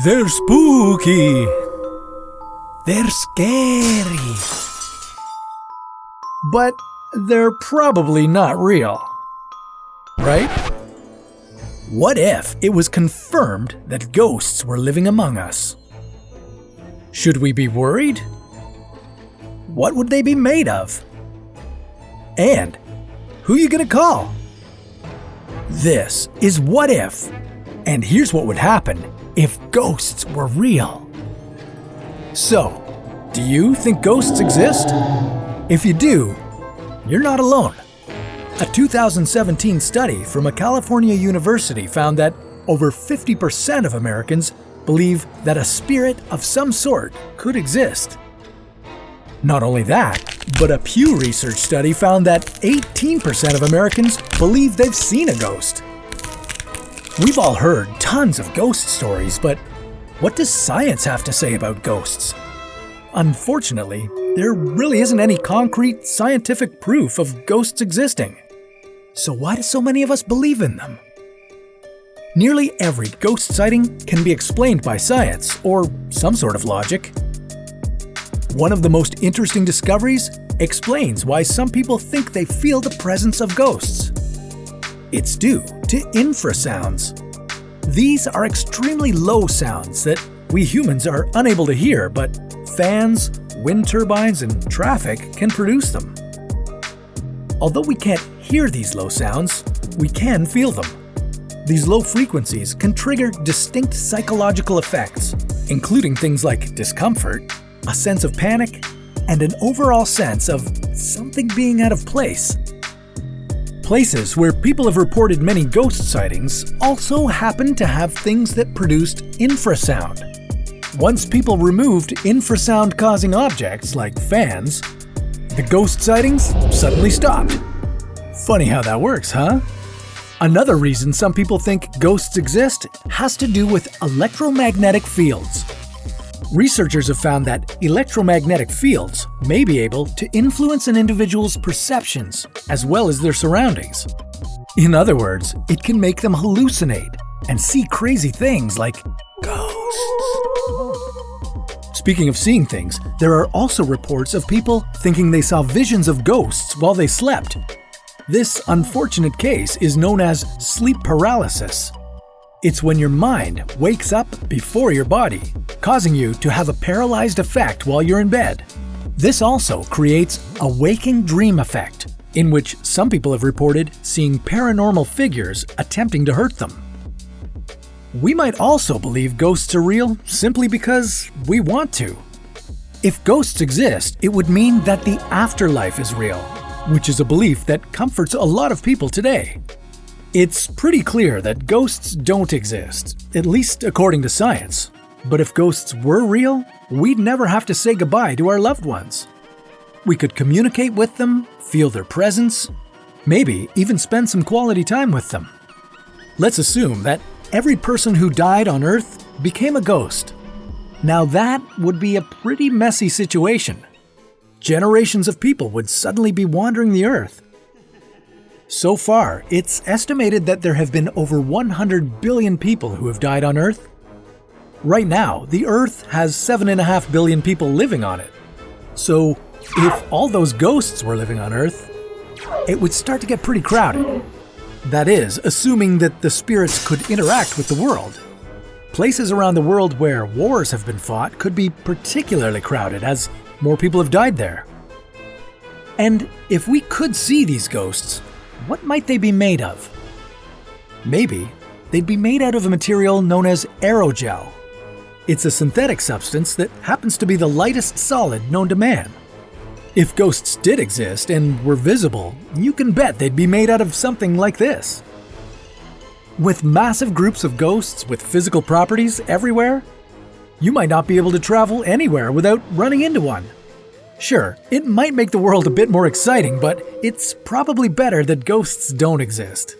They're spooky. They're scary. But they're probably not real. Right? What if it was confirmed that ghosts were living among us? Should we be worried? What would they be made of? And who you gonna call? This is What If, and here's what would happen if ghosts were real. So, do you think ghosts exist? If you do, you're not alone. A 2017 study from a California university found that over 50% of Americans believe that a spirit of some sort could exist. Not only that, but a Pew Research study found that 18% of Americans believe they've seen a ghost. We've all heard tons of ghost stories, but what does science have to say about ghosts? Unfortunately, there really isn't any concrete scientific proof of ghosts existing. So why do so many of us believe in them? Nearly every ghost sighting can be explained by science or some sort of logic. One of the most interesting discoveries explains why some people think they feel the presence of ghosts. It's due to infrasounds. These are extremely low sounds that we humans are unable to hear, but fans, wind turbines, and traffic can produce them. Although we can't hear these low sounds, we can feel them. These low frequencies can trigger distinct psychological effects, including things like discomfort, a sense of panic, and an overall sense of something being out of place. Places where people have reported many ghost sightings also happen to have things that produced infrasound. Once people removed infrasound-causing objects like fans, the ghost sightings suddenly stopped. Funny how that works, huh? Another reason some people think ghosts exist has to do with electromagnetic fields. Researchers have found that electromagnetic fields may be able to influence an individual's perceptions as well as their surroundings. In other words, it can make them hallucinate and see crazy things like ghosts. Speaking of seeing things, there are also reports of people thinking they saw visions of ghosts while they slept. This unfortunate case is known as sleep paralysis. It's when your mind wakes up before your body, causing you to have a paralyzed effect while you're in bed. This also creates a waking dream effect, in which some people have reported seeing paranormal figures attempting to hurt them. We might also believe ghosts are real simply because we want to. If ghosts exist, it would mean that the afterlife is real, which is a belief that comforts a lot of people today. It's pretty clear that ghosts don't exist, at least according to science. But if ghosts were real, we'd never have to say goodbye to our loved ones. We could communicate with them, feel their presence, maybe even spend some quality time with them. Let's assume that every person who died on Earth became a ghost. Now that would be a pretty messy situation. Generations of people would suddenly be wandering the Earth. So far, it's estimated that there have been over 100 billion people who have died on Earth. Right now, the Earth has 7.5 billion people living on it. So, if all those ghosts were living on Earth, it would start to get pretty crowded. That is, assuming that the spirits could interact with the world. Places around the world where wars have been fought could be particularly crowded as more people have died there. And if we could see these ghosts, what might they be made of? Maybe they'd be made out of a material known as aerogel. It's a synthetic substance that happens to be the lightest solid known to man. If ghosts did exist and were visible, you can bet they'd be made out of something like this. With massive groups of ghosts with physical properties everywhere, you might not be able to travel anywhere without running into one. Sure, it might make the world a bit more exciting, but it's probably better that ghosts don't exist.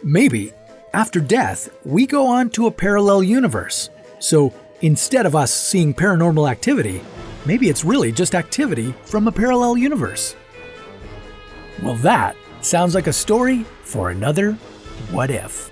Maybe, after death, we go on to a parallel universe. So, instead of us seeing paranormal activity, maybe it's really just activity from a parallel universe. Well, that sounds like a story for another What If.